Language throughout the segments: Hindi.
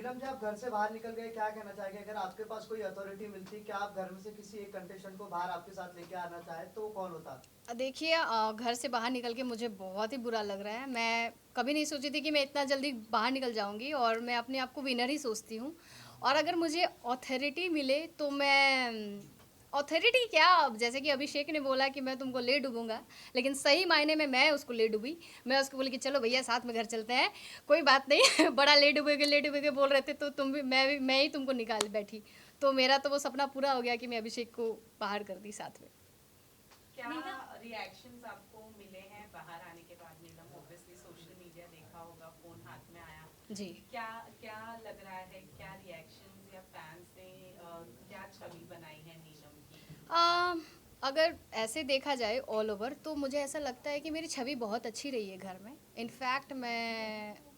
नीलम जी, आप घर से बाहर निकल गए, क्या कहना चाहेंगे? अगर आपके पास कोई अथॉरिटी मिलती, क्या आप घर में से किसी एक कंटेस्टेंट को बाहर आपके साथ लेके आना चाहे, तो वो कौन होता? देखिए, घर से बाहर निकल के मुझे बहुत ही बुरा लग रहा है। मैं कभी नहीं सोची थी कि मैं इतना जल्दी बाहर निकल जाऊँगी और मैं अपने आप को विनर ही सोचती हूँ। और अगर मुझे ऑथोरिटी मिले तो मैं ऑथोरिटी क्या, अब जैसे कि अभिषेक ने बोला कि मैं तुमको ले डूबूँगा, लेकिन सही मायने में मैं उसको ले डूबी। मैं उसको बोली कि चलो भैया साथ में घर चलते हैं, कोई बात नहीं बड़ा ले डूबोगे बोल रहे थे तो तुम भी मैं ही तुमको निकाल बैठी। तो मेरा तो वो सपना पूरा हो गया कि मैं अभिषेक को बाहर कर दी साथ में। क्या रिएक्शंस आपको मिले हैं बाहर आने के बाद? नीलम, ऑब्वियसली सोशल मीडिया देखा होगा, फोन हाथ में आया, जी। क्या क्या लग रहा है, क्या रिएक्शंस या फैंस ने क्या छवि बनाई है नीलम की? अ, अगर ऐसे देखा जाए ऑल ओवर तो मुझे ऐसा लगता है कि मेरी छवि बहुत अच्छी रही है घर में। इनफैक्ट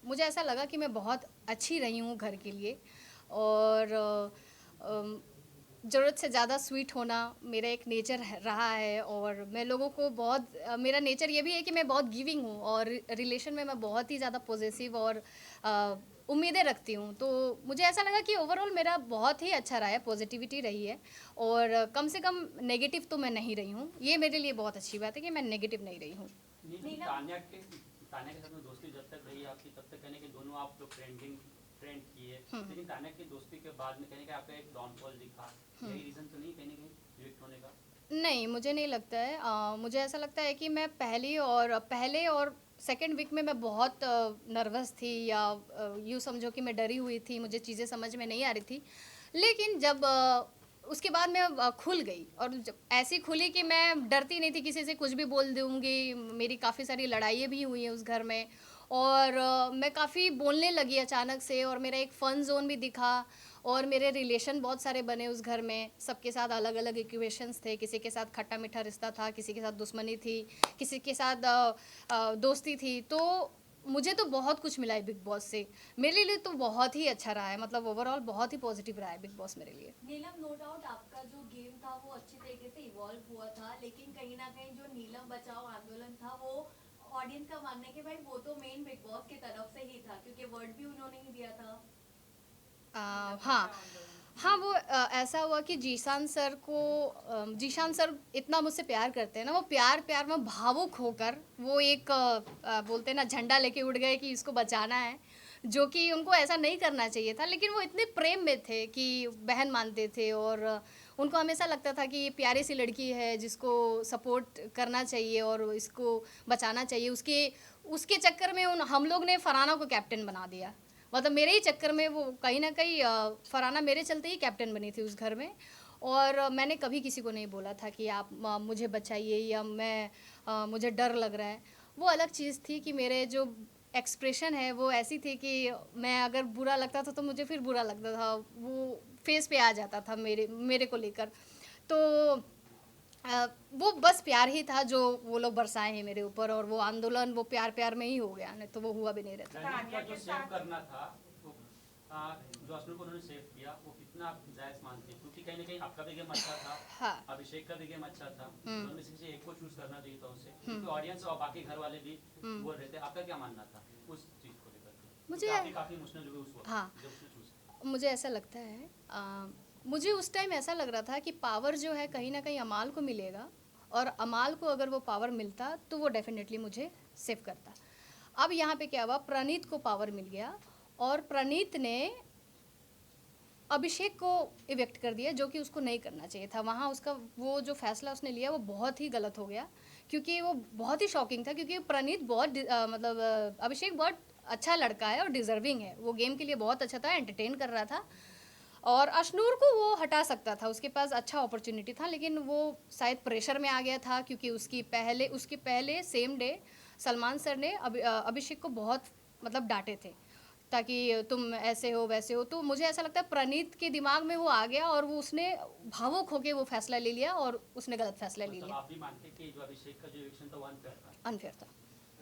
मुझे ऐसा लगा कि मैं बहुत अच्छी रही हूँ घर के लिए। और ज़रूरत से ज़्यादा स्वीट होना मेरा एक नेचर रहा है। और मैं लोगों को बहुत मेरा नेचर ये भी है कि मैं बहुत गिविंग हूँ और रिलेशन में मैं बहुत ही ज़्यादा पॉजिटिव और उम्मीदें रखती हूँ। तो मुझे ऐसा लगा कि ओवरऑल मेरा बहुत ही अच्छा रहा है, पॉजिटिविटी रही है। और कम से कम नेगेटिव तो मैं नहीं रही हूँ। ये मेरे लिए बहुत अच्छी बात है कि मैं नेगेटिव नहीं रही हूँ। तान्या के साथ में दोस्ती जब तक रही आपकी तब तक कहने के दोनों आप लोग ट्रेंड किए, लेकिन तान्या की दोस्ती के बाद में कहने के आपका एक डाउनफॉल दिखा, यही रीजन तो नहीं कहने के रिजेक्ट होने का? नहीं, मुझे नहीं लगता है। मुझे ऐसा लगता है कि मैं पहले और सेकंड वीक में मैं बहुत नर्वस थी, या यूँ समझो कि मैं डरी हुई थी, मुझे चीज़ें समझ में नहीं आ रही थी। लेकिन जब उसके बाद मैं खुल गई, और जब ऐसी खुली कि मैं डरती नहीं थी किसी से, कुछ भी बोल दूँगी। मेरी काफ़ी सारी लड़ाइयाँ भी हुई हैं उस घर में। और मैं काफ़ी बोलने लगी अचानक से, और मेरा एक फ़न ज़ोन भी दिखा। और मेरे रिलेशन बहुत सारे बने उस घर में, सबके साथ अलग अलग इक्वेशंस थे। किसी के साथ खट्टा मीठा रिश्ता था, किसी के साथ दुश्मनी थी, किसी के साथ दोस्ती थी। तो मुझे तो बहुत कुछ मिला है बिग बॉस से। मेरे लिए तो बहुत ही अच्छा रहा है, मतलब ओवरऑल बहुत ही पॉजिटिव रहा है बिग बॉस मेरे लिए। नीलम, नो डाउट आपका जो गेम था वो अच्छे तरीके से इवॉल्व हुआ था, लेकिन कहीं ना कहीं जो नीलम बचाओ आंदोलन था वो ऑडियंस का मानना है कि भाई वो तो मेन बिग बॉस की तरफ से ही था, क्योंकि वर्ड भी उन्होंने ही दिया था। हाँ। हाँ, वो ऐसा हुआ कि जीशान सर इतना मुझसे प्यार करते हैं ना, वो प्यार में भावुक होकर वो एक बोलते हैं ना, झंडा लेके उड़ गए कि इसको बचाना है, जो कि उनको ऐसा नहीं करना चाहिए था। लेकिन वो इतने प्रेम में थे कि बहन मानते थे। और उनको हमेशा लगता था कि ये प्यारी सी लड़की है जिसको सपोर्ट करना चाहिए और इसको बचाना चाहिए। उसके उसके चक्कर में हम लोग ने फरहाना को कैप्टन बना दिया। मतलब मेरे ही चक्कर में वो कहीं ना कहीं फरहाना मेरे चलते ही कैप्टन बनी थी उस घर में। और मैंने कभी किसी को नहीं बोला था कि आप मुझे बचाइए, या मुझे डर लग रहा है। वो अलग चीज़ थी कि मेरे जो एक्सप्रेशन है वो ऐसी थी कि मैं अगर बुरा लगता था तो मुझे फिर बुरा लगता था, वो फेस पे आ जाता था मेरे मेरे को लेकर। तो वो बस प्यार ही था जो वो लोग बरसाए हैं मेरे ऊपर, और वो आंदोलन वो प्यार प्यार में ही हो गया, नहीं तो वो हुआ भी नहीं रहता। रणवीर का जो सेव करना था वो जो अश्विन को उन्होंने सेव किया वो कितना आप जायज मानते हैं? क्योंकि कहीं ना कहीं आपका भी गेम अच्छा था, हाँ। अभिषेक का भी गेम अच्छा था, दोनों में से किसी एक को चूज करना चाहिए था उसे, क्योंकि ऑडियंस और बाकी घर वाले भी बोल रहे थे। आपका क्या मानना था उस चीज को लेकर? मुझे क्योंकि आप भी काफी इमोशनल हुए उस वक्त हाँ, जब उसने चूज। मुझे ऐसा लगता है, मुझे उस टाइम ऐसा लग रहा था कि पावर जो है कहीं ना कहीं अमाल को मिलेगा, और अमाल को अगर वो पावर मिलता तो वो डेफिनेटली मुझे सेव करता। अब यहाँ पे क्या हुआ, प्रणीत को पावर मिल गया, और प्रणीत ने अभिषेक को इवेक्ट कर दिया, जो कि उसको नहीं करना चाहिए था। वहाँ उसका वो जो फैसला उसने लिया वो बहुत ही गलत हो गया, क्योंकि वो बहुत ही शॉकिंग था। क्योंकि प्रणीत मतलब अभिषेक बहुत अच्छा लड़का है और डिजर्विंग है, वो गेम के लिए बहुत अच्छा था, एंटरटेन कर रहा था। और अशनूर को वो हटा सकता था, उसके पास अच्छा अपॉर्चुनिटी था, लेकिन वो शायद प्रेशर में आ गया था, क्योंकि उसके पहले सेम डे सलमान सर ने अभिषेक को बहुत मतलब डांटे थे, ताकि तुम ऐसे हो वैसे हो। तो मुझे ऐसा लगता है प्रणीत के दिमाग में वो आ गया, और वो उसने भावुक होके वो फैसला ले लिया, और उसने गलत फैसला ले मतलब लिया। आप भी मानते कि जो अभिषेक का जो इलेक्शन था वो अनफेयर था? अनफेयर था।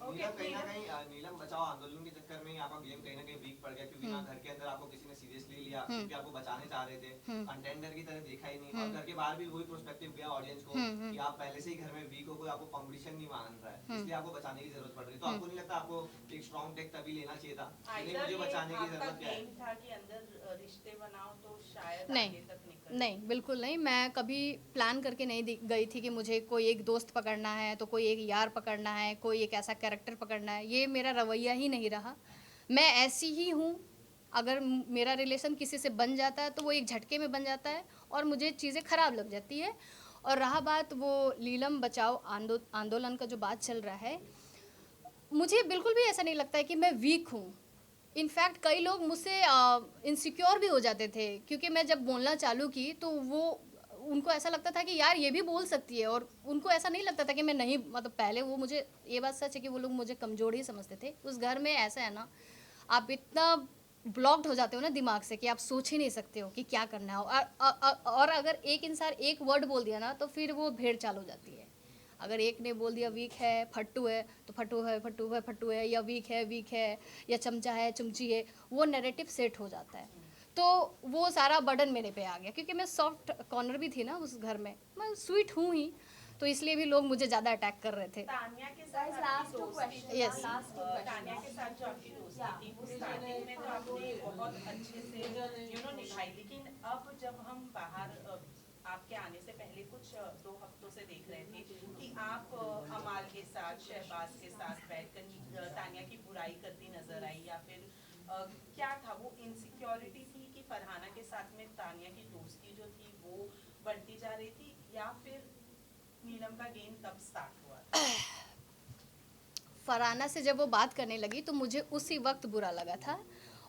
नीलम कहीं ना कहीं नीलम बचाओ आंदोलन के चक्कर में ही आपका गेम कहीं ना कहीं वीक पड़ गया, क्योंकि ना घर के अंदर आपको किसी ने सीरियसली लिया, क्योंकि आपको बचाने चाह रहे थे, कंटेंडर की तरह देखा ही नहीं, और घर के बाहर भी वही पर्सपेक्टिव गया ऑडियंस को कि आप पहले से ही घर में वीक हो, कोई आपको कंपटीशन नहीं मान रहा है, इसलिए आपको बचाने की जरूरत पड़ रही है। तो आपको नहीं लगता आपको एक स्ट्रॉन्ग टेक तभी लेना चाहिए था कि नहीं, मुझे बचाने की जरूरत क्या है? गेम था कि अंदर रिश्ते बनाओ तो शायद नहीं, आगे तक निकल नहीं, बिल्कुल नहीं। मैं कभी प्लान करके नहीं गई थी कि मुझे कोई एक दोस्त पकड़ना है तो कोई एक यार पकड़ना है, कोई एक ऐसा कैरेक्टर पकड़ना है, ये मेरा रवैया ही नहीं रहा। मैं ऐसी ही हूँ। अगर मेरा रिलेशन किसी से बन जाता है तो वो एक झटके में बन जाता है और मुझे चीज़ें ख़राब लग जाती है। और रहा बात वो नीलम बचाओ आंदोलन का जो बात चल रहा है, मुझे बिल्कुल भी ऐसा नहीं लगता है कि मैं वीक हूँ। इनफैक्ट कई लोग मुझसे इनसिक्योर भी हो जाते थे, क्योंकि मैं जब बोलना चालू की तो वो उनको ऐसा लगता था कि यार ये भी बोल सकती है, और उनको ऐसा नहीं लगता था कि मैं नहीं, मतलब पहले वो मुझे, ये बात सच है कि वो लोग मुझे कमज़ोर ही समझते थे। उस घर में ऐसा है ना, आप इतना ब्लॉक्ड हो जाते हो ना दिमाग से कि आप सोच ही नहीं सकते हो कि क्या करना है। और अगर एक इंसान एक वर्ड बोल दिया ना तो फिर वो भेड़ चाल हो जाती है। अगर एक ने बोल दिया वीक है, फट्टू है, तो फट्टू है, फट्टू है, फट्टू है, या वीक है, या चमचा है, चमची है, वो नैरेटिव सेट हो जाता है। तो वो सारा बर्डन मेरे पे आ गया, क्योंकि मैं सॉफ्ट कॉर्नर भी थी ना उस घर में, मैं स्वीट हूँ ही, तो इसलिए भी लोग मुझे ज़्यादा अटैक कर रहे थे। तान्या के साथ Guys, आपकी last two दोस्ती questions. थी, Yes. Last two questions. Tanya के साथ जो आपकी दोस्ती थी वो स्टार्टिंग में तो आपने बहुत अच्छे से निभाई, लेकिन अब जब हम बाहर आपके आने से पहले कुछ 2 हफ्तों से देख रहे थे कि आप अमाल के साथ, शहबाज के साथ बैठकर तान्या की बुराई करती नजर आई, या फिर क्या था वो इनसिक्योरिटी थी कि फरहाना के साथ में तान्या की दोस्ती जो थी वो बढ़ती जा रही थी, या फिर नीलम का गेम तब स्टार्ट हुआ था? फरहाना से जब वो बात करने लगी तो मुझे उसी वक्त बुरा लगा था,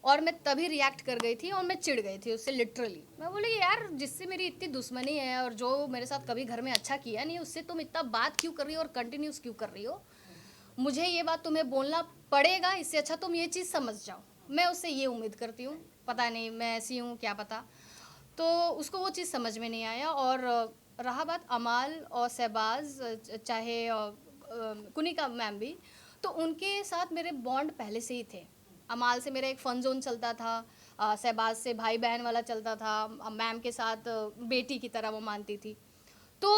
और मैं तभी रिएक्ट कर गई थी और मैं चिढ़ गई थी उससे लिटरली। मैं बोली यार, जिससे मेरी इतनी दुश्मनी है और जो मेरे साथ कभी घर में अच्छा किया नहीं, उससे तुम इतना बात क्यों कर रही हो और कंटिन्यूस क्यों कर रही हो? मुझे ये बात तुम्हें बोलना पड़ेगा, इससे अच्छा तुम ये चीज़ समझ जाओ। मैं उससे ये उम्मीद करती हूँ, पता नहीं मैं ऐसी हूँ क्या पता। तो उसको वो चीज़ समझ में नहीं आया। और रहा बात अमाल और शहबाज, चाहे कुनिका मैम भी, तो उनके साथ मेरे बॉन्ड पहले से ही थे। अमाल से मेरा एक फ़न जोन चलता था, शहबाज से भाई बहन वाला चलता था, मैम के साथ बेटी की तरह वो मानती थी। तो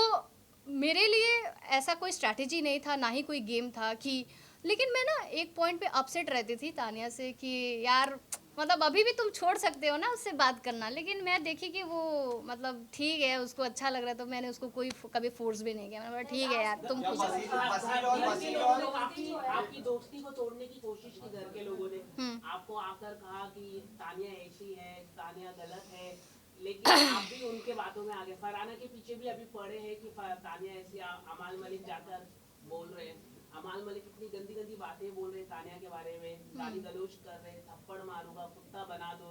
मेरे लिए ऐसा कोई स्ट्रैटेजी नहीं था, ना ही कोई गेम था कि, लेकिन मैं ना एक पॉइंट पे अपसेट रहती थी तानिया से कि यार मतलब अभी भी तुम छोड़ सकते हो ना उससे बात करना। लेकिन मैं देखी कि वो मतलब ठीक है, उसको अच्छा लग रहा है, तो मैंने उसको कोई कभी फोर्स भी नहीं किया। मैंने बोला ठीक है यार, तुम क्या खुश हो। आपकी दोस्ती को तोड़ने की कोशिश की घर के लोगों ने, आपको आकर कहा कि तानिया ऐसी है, तानिया गलत है, लेकिन आप भी उनके बातों में आ गए। फरहाना के पीछे भी अभी पड़े हैं कि तानिया ऐसी, अमाल मलिक जाकर बोल रहे हैं, अमाल मलिक इतनी गंदी गंदी बातें बोल रहे हैं तानिया के बारे में, गाली गलौज कर रहे हैं, थप्पड़ मारूंगा, कुत्ता बना दो,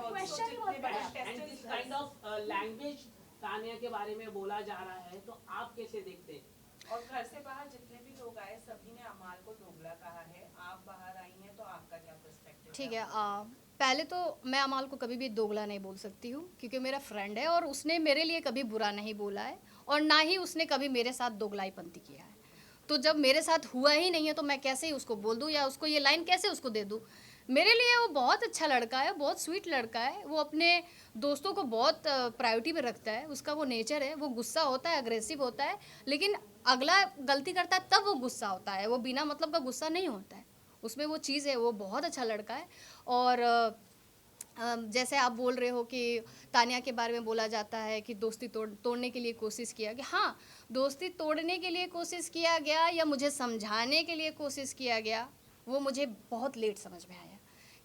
Question ही बहुत बड़ा है। And this kind of language Tania के बारे में बोला जा रहा है, तो आप कैसे देखते हैं? और घर से बाहर जितने भी लोग आए सभी ने अमाल को दोगला कहा है, आप बाहर आई हैं तो आपका क्या पर्सपेक्टिव? ठीक है, पहले तो मैं अमाल को कभी भी दोगला नहीं बोल सकती हूँ, क्योंकि मेरा फ्रेंड है और उसने मेरे लिए कभी बुरा नहीं बोला है, और ना ही उसने कभी मेरे साथ दोगलाईपंती किया है। तो जब मेरे साथ हुआ ही नहीं है तो मैं कैसे ही उसको बोल दूँ, या उसको ये लाइन कैसे उसको दे दूँ? मेरे लिए वो बहुत अच्छा लड़का है, बहुत स्वीट लड़का है, वो अपने दोस्तों को बहुत प्रायोरिटी में रखता है, उसका वो नेचर है, वो गुस्सा होता है, अग्रेसिव होता है, लेकिन अगला गलती करता है तब वो गुस्सा होता है, वो बिना मतलब का गुस्सा नहीं होता है, उसमें वो चीज़ है, वो बहुत अच्छा लड़का है। और जैसे आप बोल रहे हो कि तानिया के बारे में बोला जाता है कि दोस्ती तोड़ने के लिए कोशिश किया गया, हाँ, दोस्ती तोड़ने के लिए कोशिश किया गया या मुझे समझाने के लिए कोशिश किया गया, वो मुझे बहुत लेट समझ में आया।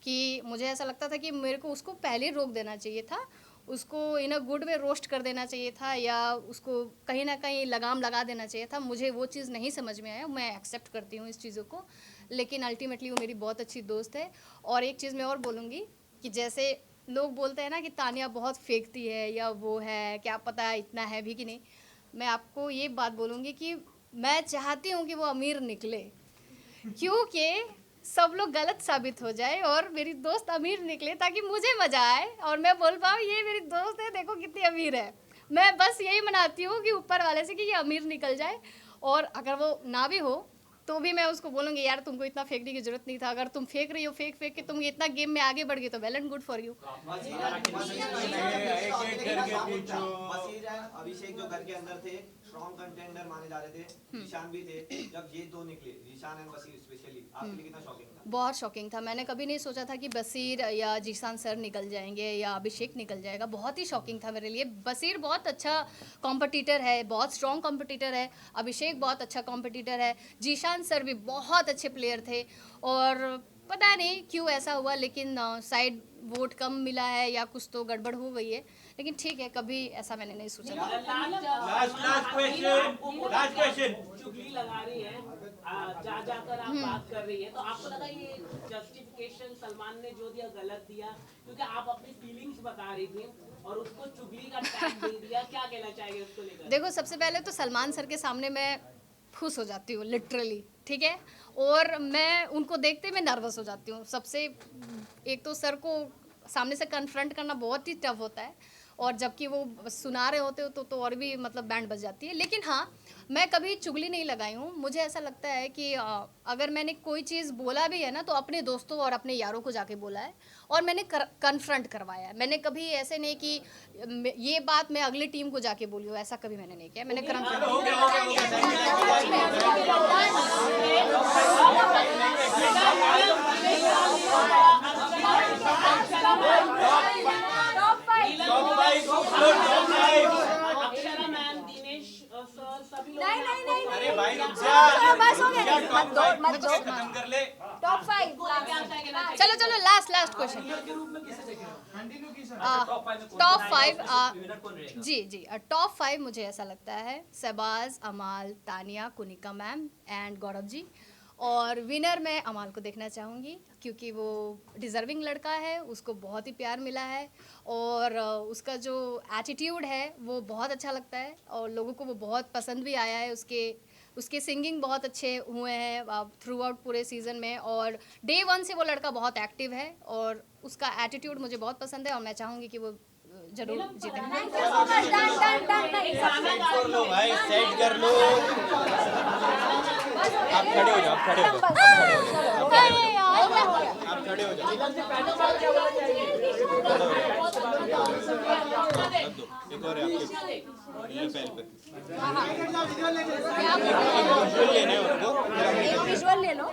कि मुझे ऐसा लगता था कि मेरे को उसको पहले रोक देना चाहिए था, उसको इन अ गुड वे रोस्ट कर देना चाहिए था, या उसको कहीं ना कहीं लगाम लगा देना चाहिए था। मुझे वो चीज़ नहीं समझ में आया, मैं एक्सेप्ट करती हूँ इस चीज़ों को, लेकिन अल्टीमेटली वो मेरी बहुत अच्छी दोस्त है। और एक चीज़ मैं और बोलूँगी कि जैसे लोग बोलते हैं ना कि तानिया बहुत फेंकती है या वो है, क्या पता इतना है भी कि नहीं, मैं आपको ये बात बोलूँगी कि मैं चाहती हूँ कि वो अमीर निकले, क्योंकि सब लोग गलत साबित हो जाए और मेरी दोस्त अमीर निकले, ताकि मुझे मज़ा आए और मैं बोल पाऊँ ये मेरी दोस्त है, देखो कितनी अमीर है। मैं बस यही मनाती हूँ कि ऊपर वाले से कि ये अमीर निकल जाए, और अगर वो ना भी हो तो भी मैं उसको बोलूँगी यार तुमको इतना फेंकने की जरूरत नहीं था, अगर तुम फेंक रही हो फेंक के तुम इतना गेम में आगे बढ़ गई तो well and good for you. वसीर है अभिषेक जो घर के अंदर थे स्ट्रॉन्ग कंटेंडर माने जा रहे थे, जीशान भी थे, जब ये दो निकले जीशान एंड वसीर स्पेशली आपके लिए कितना शॉकिंग था? बहुत शॉकिंग था, मैंने कभी नहीं सोचा था कि बसीर या जीशान सर निकल जाएंगे या अभिषेक निकल जाएगा, बहुत ही शॉकिंग था मेरे लिए। बसीर बहुत अच्छा कॉम्पिटिटर है, बहुत स्ट्रॉन्ग कॉम्पिटिटर है, अभिषेक बहुत अच्छा कॉम्पिटिटर है, जीशान सर भी बहुत अच्छे प्लेयर थे और पता नहीं क्यों ऐसा हुआ, लेकिन शायद वोट कम मिला है या कुछ तो गड़बड़ हो गई है, लेकिन ठीक है, कभी ऐसा मैंने नहीं सोचा था। लास्ट क्वेश्चन चुगली लगा रही है, जा जाकर आप बात कर रही है, तो आपको लगा ये जस्टिफिकेशन सलमान ने जो दिया गलत दिया, क्योंकि आप अपनी फीलिंग्स बता रही थी और उसको चुगली का टैग दे दिया, क्या कहना चाहेंगे उसको लेकर? देखो सबसे पहले तो सलमान सर के सामने मैं खुश हो जाती हूँ लिटरली, ठीक है, और मैं उनको देखते मैं नर्वस हो जाती हूँ। सबसे एक तो सर को सामने से कन्फ्रंट करना बहुत ही टफ होता है, और जबकि वो सुना रहे होते हो तो और भी मतलब बैंड बज जाती है। लेकिन हाँ, मैं कभी चुगली नहीं लगाई हूँ। मुझे ऐसा लगता है कि अगर मैंने कोई चीज़ बोला भी है ना तो अपने दोस्तों और अपने यारों को जाके बोला है और मैंने कन्फ्रंट करवाया है। मैंने कभी ऐसे नहीं कि ये बात मैं अगली टीम को जाके बोली हूँ, ऐसा कभी मैंने नहीं किया। मैंने अक्षरा मैम, दिनेश सर, सभी लोग नहीं अरे भाई रुक जा, बस हो गया, मत दो खत्म कर ले। टॉप 5 चलो लास्ट क्वेश्चन। टॉप 5 जी टॉप 5 मुझे ऐसा लगता है शहबाज, अमाल, तानिया, कुनिका मैम एंड गौरव जी, और विनर मैं अमाल को देखना चाहूँगी क्योंकि वो डिज़र्विंग लड़का है, उसको बहुत ही प्यार मिला है और उसका जो एटीट्यूड है वो बहुत अच्छा लगता है और लोगों को वो बहुत पसंद भी आया है। उसके सिंगिंग बहुत अच्छे हुए हैं थ्रू आउट पूरे सीज़न में, और डे 1 से वो लड़का बहुत एक्टिव है और उसका एटीट्यूड मुझे बहुत पसंद है और मैं चाहूँगी कि वो जरूर जीते। कर लो भाई, सेट कर लो। आप खड़े हो जाओ, आप खड़े हो जाओ, आप खड़े हो जाओ। एक और है आपके पैर पे। विजुअल लेने हैं उनको। विजुअल ले लो।